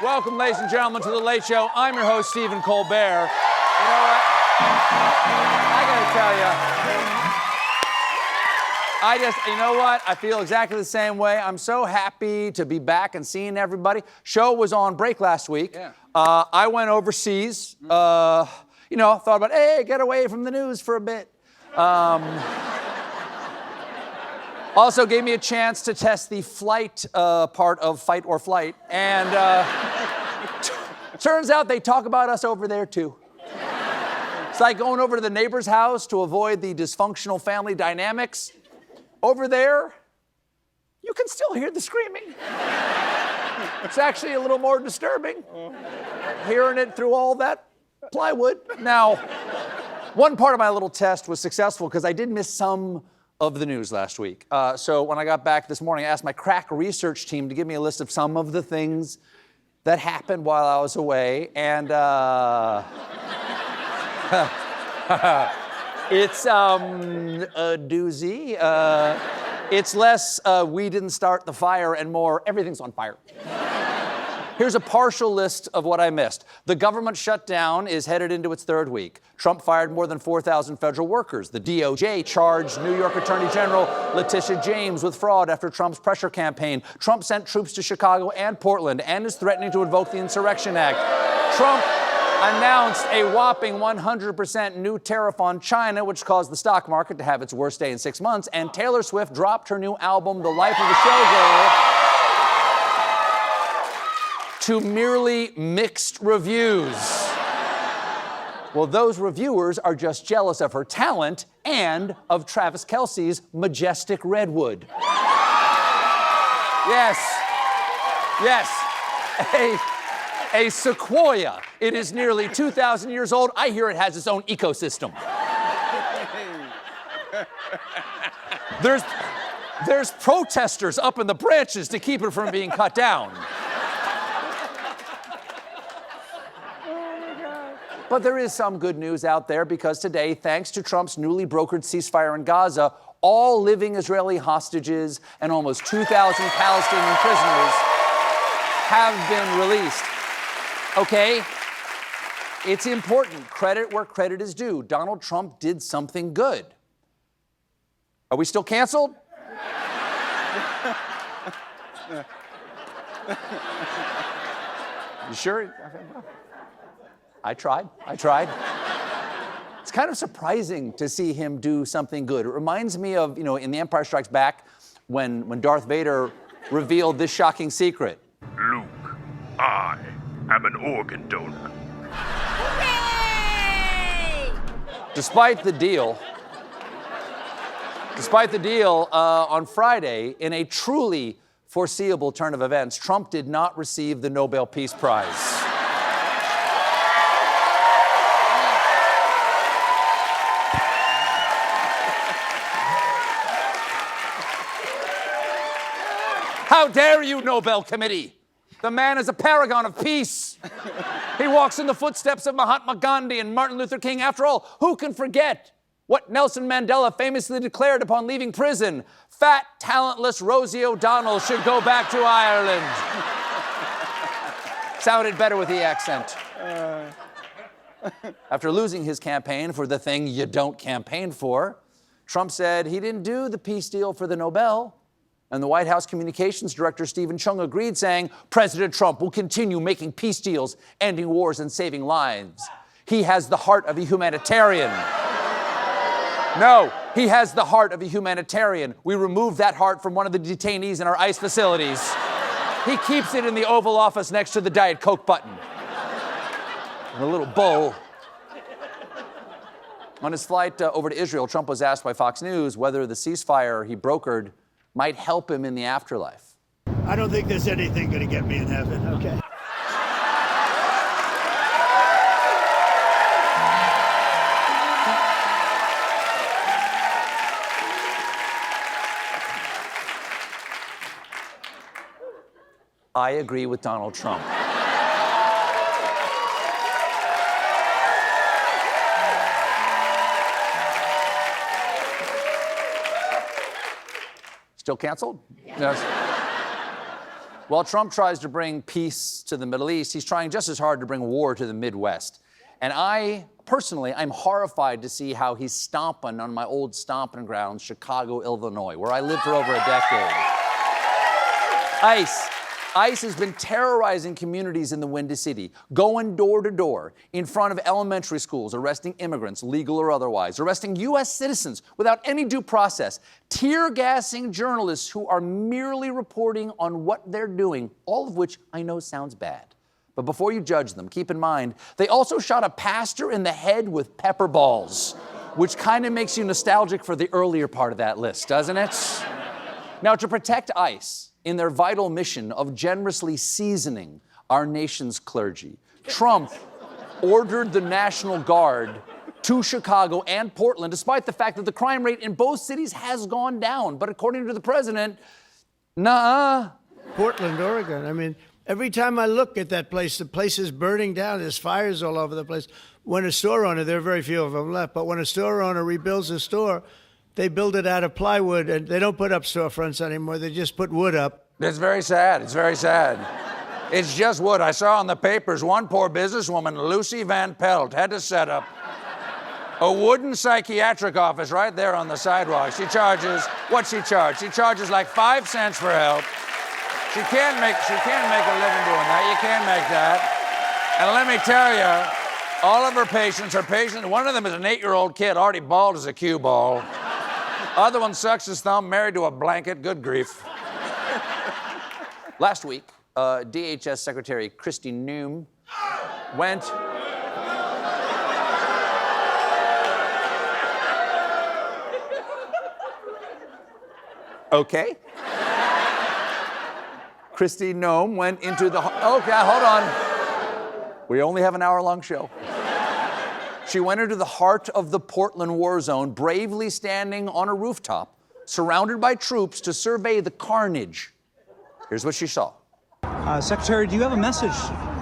Welcome, ladies and gentlemen, to The Late Show. I'm your host, Stephen Colbert. You know what? I gotta tell you, you know what? I feel exactly the same way. I'm so happy to be back and seeing everybody. Show was on break last week. Yeah. I went overseas. Thought about, hey, get away from the news for a bit. Also gave me a chance to test the flight part of Fight or Flight. And turns out they talk about us over there, too. It's like going over to the neighbor's house to avoid the dysfunctional family dynamics. Over there, you can still hear the screaming. It's actually a little more disturbing, hearing it through all that plywood. Now, one part of my little test was successful because I did miss some of the news last week. So when I got back this morning, I asked my crack research team to give me a list of some of the things that happened while I was away. And it's a doozy. It's less we didn't start the fire and more everything's on fire. Here's a partial list of what I missed. The government shutdown is headed into its third week. Trump fired more than 4,000 federal workers. The DOJ charged New York Attorney General Letitia James with fraud after Trump's pressure campaign. Trump sent troops to Chicago and Portland and is threatening to invoke the Insurrection Act. Trump announced a whopping 100% new tariff on China, which caused the stock market to have its worst day in 6 months. And Taylor Swift dropped her new album, The Life of a Showgirl, to merely mixed reviews. Well, those reviewers are just jealous of her talent and of Travis Kelce's majestic redwood. Yes. A sequoia. It is nearly 2,000 years old. I hear it has its own ecosystem. There's protesters up in the branches to keep it from being cut down. But there is some good news out there because today, thanks to Trump's newly brokered ceasefire in Gaza, all living Israeli hostages and almost 2,000 Palestinian prisoners have been released. Okay? It's important. Credit where credit is due. Donald Trump did something good. Are we still canceled? You sure? I tried. It's kind of surprising to see him do something good. It reminds me of, in The Empire Strikes Back, when Darth Vader revealed this shocking secret. Luke, I am an organ donor. Hooray! Despite the deal, on Friday, in a truly foreseeable turn of events, Trump did not receive the Nobel Peace Prize. How dare you, Nobel Committee? The man is a paragon of peace. He walks in the footsteps of Mahatma Gandhi and Martin Luther King. After all, who can forget what Nelson Mandela famously declared upon leaving prison? Fat, talentless Rosie O'Donnell should go back to Ireland. Sounded better with the accent. After losing his campaign for the thing you don't campaign for, Trump said he didn't do the peace deal for the Nobel. And the White House communications director, Stephen Chung, agreed, saying, President Trump will continue making peace deals, ending wars and saving lives. He has the heart of a humanitarian. No, he has the heart of a humanitarian. We removed that heart from one of the detainees in our ICE facilities. He keeps it in the Oval Office next to the Diet Coke button. And a little bowl. On his flight over to Israel, Trump was asked by Fox News whether the ceasefire he brokered might help him in the afterlife. I don't think there's anything going to get me in heaven, okay? I agree with Donald Trump. Still canceled? Yes. While Trump tries to bring peace to the Middle East, he's trying just as hard to bring war to the Midwest. And personally, I'm horrified to see how he's stomping on my old stomping grounds, Chicago, Illinois, where I lived for over a decade. ICE has been terrorizing communities in the Windy City, going door to door in front of elementary schools, arresting immigrants, legal or otherwise, arresting U.S. citizens without any due process, tear-gassing journalists who are merely reporting on what they're doing, all of which I know sounds bad. But before you judge them, keep in mind, they also shot a pastor in the head with pepper balls, which kind of makes you nostalgic for the earlier part of that list, doesn't it? Now, to protect ICE in their vital mission of generously seasoning our nation's clergy, Trump ordered the National Guard to Chicago and Portland, despite the fact that the crime rate in both cities has gone down. But according to the president, nah. Portland, Oregon. I mean, every time I look at that place, the place is burning down. There's fires all over the place. When a store owner, there are very few of them left, but when a store owner rebuilds a store, they build it out of plywood, and they don't put up storefronts anymore. They just put wood up. It's very sad. It's very sad. It's just wood. I saw in the papers one poor businesswoman, Lucy Van Pelt, had to set up a wooden psychiatric office right there on the sidewalk. She charges, what's she charge? She charges like 5 cents for help. She can't make a living doing that. You can't make that. And let me tell you, all of her patients, one of them is an 8-year-old kid, already bald as a cue ball. Other one sucks his thumb, married to a blanket. Good grief. Last week, DHS Secretary Kristi Noem went... Okay. Kristi Noem went into the... Okay, hold on. We only have an hour-long show. She went into the heart of the Portland war zone, bravely standing on a rooftop, surrounded by troops to survey the carnage. Here's what she saw. Secretary, do you have a message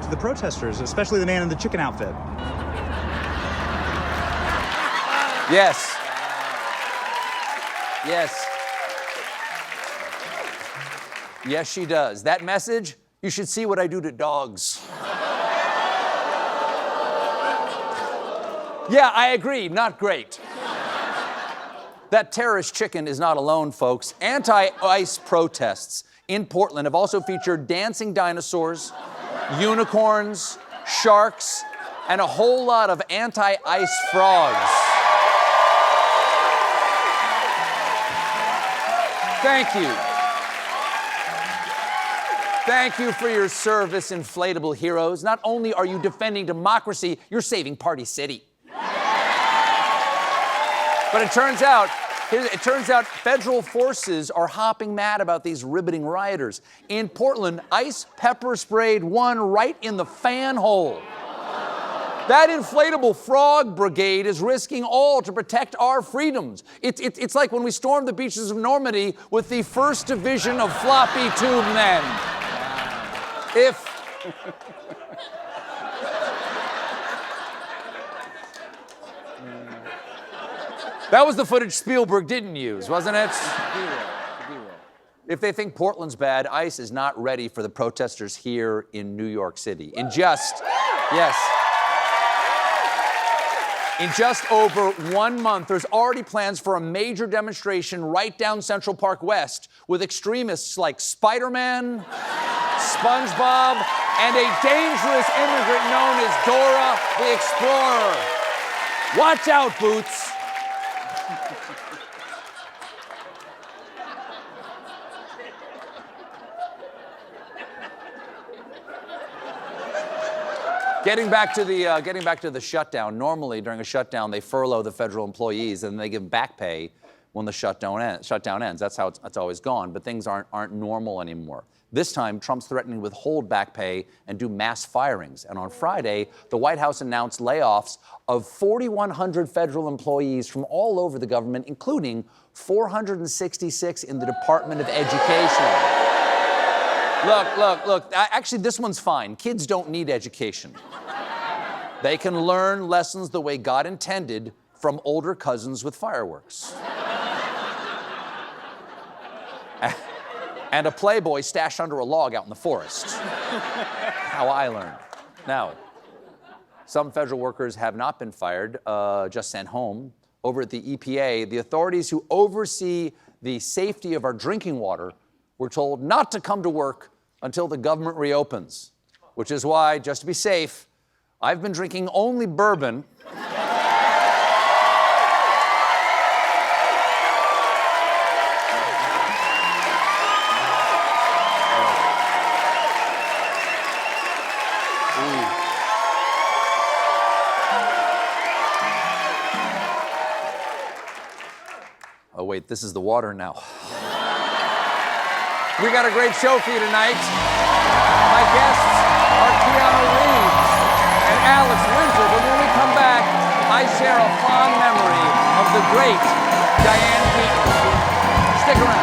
to the protesters, especially the man in the chicken outfit? Yes. Yes. Yes, she does. That message, you should see what I do to dogs. Yeah, I agree, not great. That terrorist chicken is not alone, folks. Anti-ICE protests in Portland have also featured dancing dinosaurs, unicorns, sharks, and a whole lot of anti-ICE frogs. Thank you. Thank you for your service, inflatable heroes. Not only are you defending democracy, you're saving Party City. But it turns out federal forces are hopping mad about these riveting rioters. In Portland, ICE pepper sprayed one right in the fan hole. That inflatable frog brigade is risking all to protect our freedoms. It's like when we stormed the beaches of Normandy with the 1st Division of floppy tube men. That was the footage Spielberg didn't use, wasn't it? If they think Portland's bad, ICE is not ready for the protesters here in New York City. In just over 1 month, there's already plans for a major demonstration right down Central Park West with extremists like Spider-Man, SpongeBob, and a dangerous immigrant known as Dora the Explorer. Watch out, Boots. Getting back to the shutdown. Normally, during a shutdown, they furlough the federal employees and they give back pay when the shutdown ends. That's how it's always gone. But things aren't normal anymore. This time, Trump's threatening to withhold back pay and do mass firings. And on Friday, the White House announced layoffs of 4,100 federal employees from all over the government, including 466 in the Department of Education. Look. Actually, this one's fine. Kids don't need education. They can learn lessons the way God intended from older cousins with fireworks. and a Playboy stashed under a log out in the forest. How I learned. Now, some federal workers have not been fired, just sent home. Over at the EPA, the authorities who oversee the safety of our drinking water were told not to come to work until the government reopens, which is why, just to be safe, I've been drinking only bourbon. Oh, wait, this is the water now. We got a great show for you tonight. My guests are Keanu Reeves and Alex Winter, but when we come back, I share a fond memory of the great Diane Keaton. Stick around.